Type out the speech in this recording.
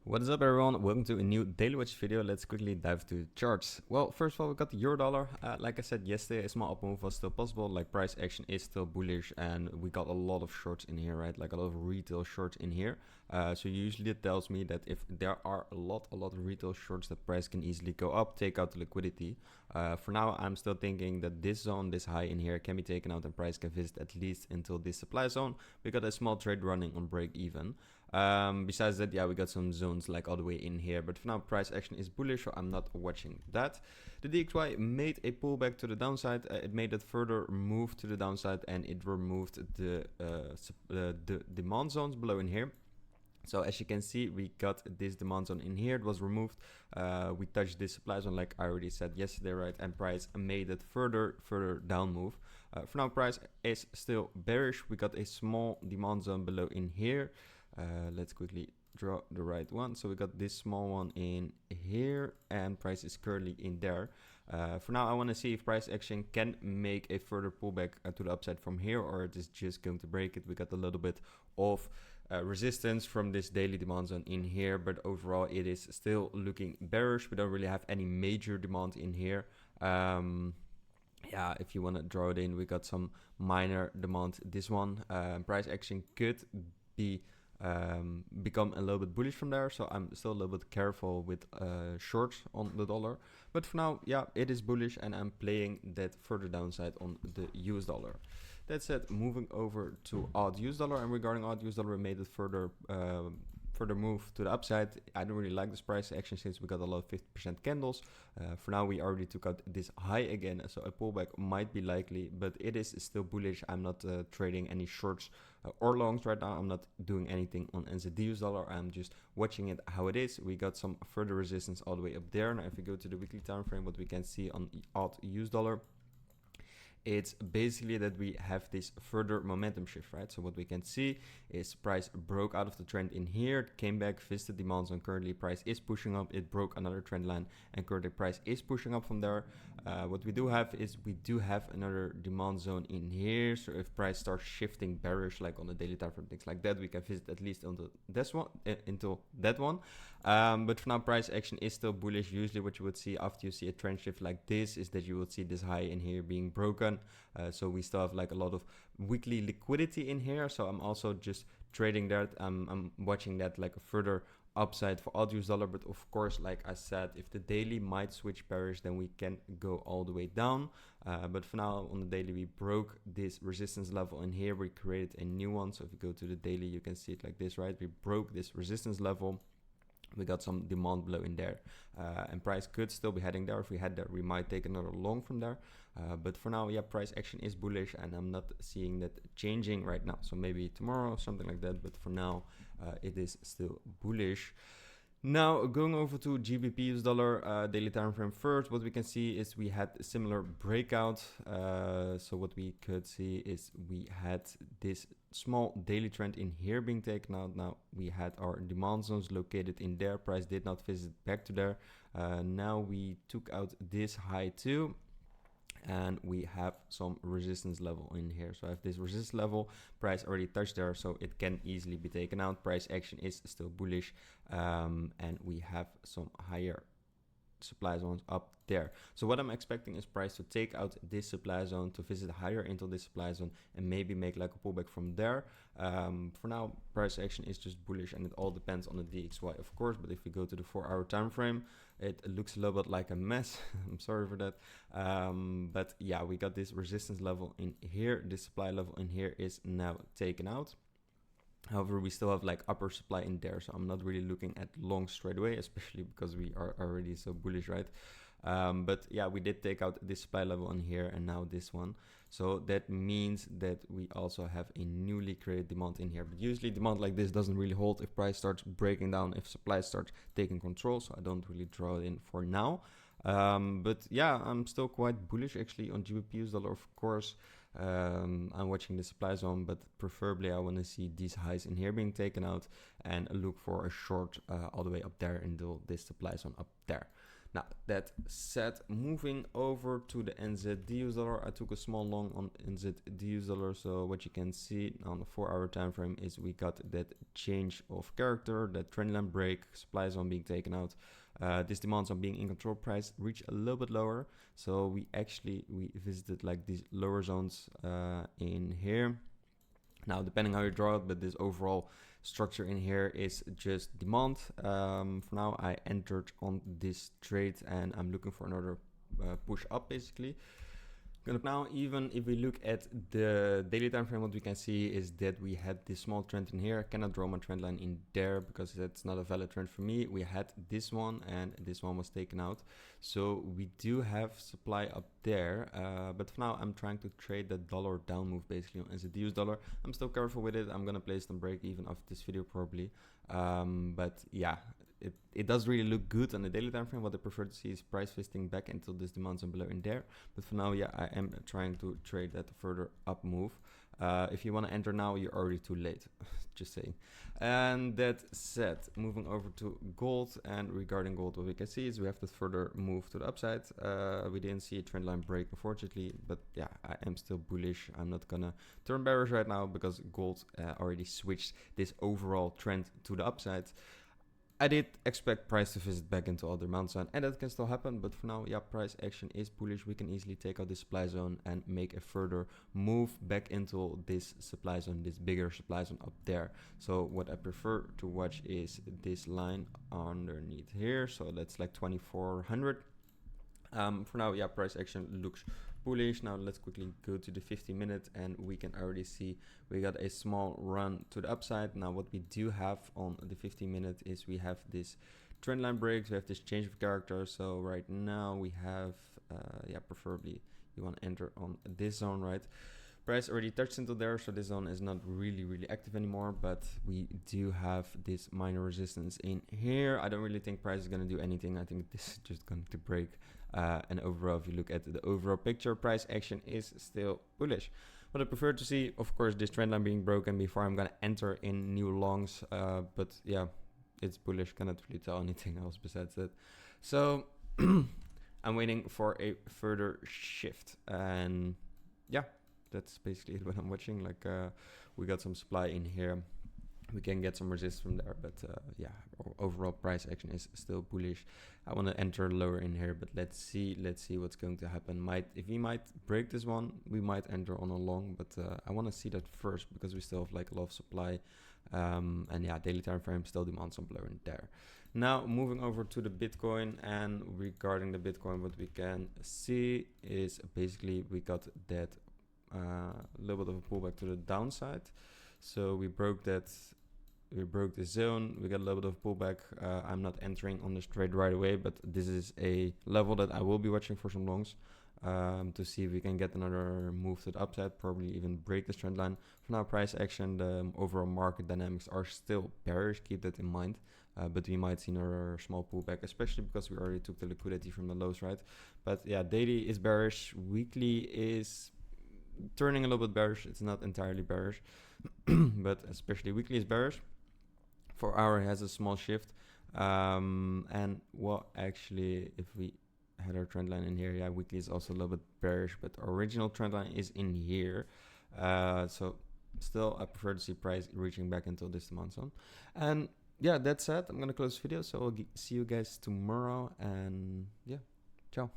What is up, everyone? Welcome to a new daily watch video. Let's quickly dive to the charts. Well, first of all, we got the euro dollar. Like I said yesterday, a small up move was still possible. Like, price action is still bullish, and we got a lot of shorts in here, right? Like a lot of retail shorts in here. So usually it tells me that if there are a lot of retail shorts, that price can easily go up, take out the liquidity. For now, I'm still thinking that this zone, this high in here, can be taken out and price can visit at least until this supply zone. We got a small trade running on break even. Besides that, yeah, we got some zones like all the way in here, but for now price action is bullish, so I'm not watching that. The DXY made a pullback to the downside. It made a further move to the downside, and it removed the demand zones below in here. So as you can see, we got this demand zone in here. It was removed. We touched this supply zone, like I already said yesterday, right? And price made it further down move. For now, price is still bearish. We got a small demand zone below in here. Let's quickly draw the right one. So we got this small one in here, and price is currently in there. For now, I want to see if price action can make a further pullback to the upside from here, or it is just going to break it. We got a little bit of resistance from this daily demand zone in here, but overall it is still looking bearish. We don't really have any major demand in here. Yeah, if you want to draw it in, we got some minor demand. This one, price action could be become a little bit bullish from there, so I'm still a little bit careful with shorts on the dollar. But for now, yeah, it is bullish, and I'm playing that further downside on the US dollar. That said, moving over to AUDUSD, and regarding AUDUSD, we made it further move to the upside. I don't really like this price action since we got a lot of 50% candles. For now, we already took out this high again, so a pullback might be likely, but it is still bullish. I'm not trading any shorts or longs right now. I'm not doing anything on NZDUSD. I'm just watching it how it is. We got some further resistance all the way up there. Now, if we go to the weekly time frame, what we can see on AUDUSD, it's basically that we have this further momentum shift, right? So what we can see is price broke out of the trend in here, came back, visited demand zone. Currently price is pushing up. It broke another trend line, and currently price is pushing up from there. What we do have is we do have another demand zone in here. So if price starts shifting bearish, like on the daily time frame, things like that, we can visit at least until this one, until that one. But for now, price action is still bullish. Usually what you would see after you see a trend shift like this is that you will see this high in here being broken. So we still have like a lot of weekly liquidity in here. So I'm also just trading that. I'm watching that like a further upside for AUDUSD. But of course, like I said, if the daily might switch bearish, then we can go all the way down. But for now, on the daily, we broke this resistance level in here. We created a new one. So if you go to the daily, you can see it like this, right? We broke this resistance level. We got some demand below in there, and price could still be heading there. If we head there, we might take another long from there. But for now, yeah, price action is bullish, and I'm not seeing that changing right now. So maybe tomorrow, something like that. But for now, it is still bullish. Now, going over to GBPUSD daily time frame first, what we can see is we had a similar breakout. So what we could see is we had this small daily trend in here being taken out. Now we had our demand zones located in there. Price did not visit back to there. Now we took out this high too. And we have some resistance level in here. So I have this resistance level, price already touched there, so it can easily be taken out. Price action is still bullish, and we have some higher supply zones up there. So what I'm expecting is price to take out this supply zone, to visit higher into this supply zone, and maybe make like a pullback from there. For now, price action is just bullish, and it all depends on the DXY, of course. But if we go to the 4-hour time frame, it looks a little bit like a mess. I'm sorry for that. But yeah, we got this resistance level in here. This supply level in here is now taken out. However, we still have like upper supply in there, so I'm not really looking at long straight away, especially because we are already so bullish, right? But yeah, we did take out this supply level in here, and now this one. So that means that we also have a newly created demand in here. But usually demand like this doesn't really hold if price starts breaking down, if supply starts taking control. So I don't really draw it in for now. But yeah, I'm still quite bullish actually on GBPUSD, of course. I'm watching the supply zone, but preferably I want to see these highs in here being taken out and look for a short all the way up there until this supply zone up there. Now that said, moving over to the NZDUSD dollar, I took a small long on NZDUSD dollar. So what you can see on the 4-hour time frame is we got that change of character, that trendline break, supply zone being taken out. This demand zone being in control, price reached a little bit lower. So we visited like these lower zones in here. Now, depending how you draw it, but this overall structure in here is just demand. For now, I entered on this trade and I'm looking for another push up basically. Now, even if we look at the daily time frame, what we can see is that we had this small trend in here. I cannot draw my trend line in there because that's not a valid trend for me. We had this one and this one was taken out. So we do have supply up there, but for now I'm trying to trade the dollar down move basically on NZDUSD dollar. I'm still careful with it. I'm gonna place some break even after this video probably. But yeah, it does really look good on the daily time frame. What I prefer to see is price visiting back until this demand zone below in there. But for now, yeah, I am trying to trade that further up move. If you want to enter now, you're already too late. Just saying. And that said, moving over to gold, and regarding gold, what we can see is we have to further move to the upside. We didn't see a trend line break, unfortunately, but yeah, I am still bullish. I'm not gonna turn bearish right now because gold already switched this overall trend to the upside. I did expect price to visit back into other demand zone, and that can still happen, but for now, yeah, price action is bullish. We can easily take out this supply zone and make a further move back into this supply zone, this bigger supply zone up there. So what I prefer to watch is this line underneath here. So that's like 2400. For now, yeah, price action looks bullish. Now let's quickly go to the 50-minute, and we can already see we got a small run to the upside. Now what we do have on the 50-minute is we have this trend line breaks, we have this change of character. So right now we have yeah, preferably you want to enter on this zone, right? Price already touched into there, so this zone is not really active anymore, but we do have this minor resistance in here. I don't really think price is going to do anything. I think this is just going to break, and overall, if you look at the overall picture, price action is still bullish. What I prefer to see, of course, this trend line being broken before I'm going to enter in new longs, but yeah, it's bullish. Cannot really tell anything else besides that. So I'm waiting for a further shift, and yeah, that's basically it what I'm watching. Like we got some supply in here, we can get some resist from there, but yeah, overall price action is still bullish. I want to enter lower in here, but let's see what's going to happen. If we might break this one, we might enter on a long, but I want to see that first because we still have like a lot of supply, and yeah, daily time frame still demands some below in there. Now moving over to the Bitcoin, and regarding the Bitcoin, what we can see is basically we got that little bit of a pullback to the downside. So we broke that, we broke the zone, we got a little bit of pullback. I'm not entering on this trade right away, but this is a level that I will be watching for some longs, to see if we can get another move to the upside, probably even break this trend line. For now, price action, the overall market dynamics are still bearish, keep that in mind. But we might see another small pullback, especially because we already took the liquidity from the lows, right? But yeah, daily is bearish, weekly is turning a little bit bearish. It's not entirely bearish, but especially weekly is bearish. 4 hour has a small shift, and well, actually, if we had our trend line in here, yeah, weekly is also a little bit bearish, but our original trend line is in here. So still, I prefer to see price reaching back until this demand zone. And yeah, that said, I'm gonna close this video, so I'll see you guys tomorrow, and yeah, ciao.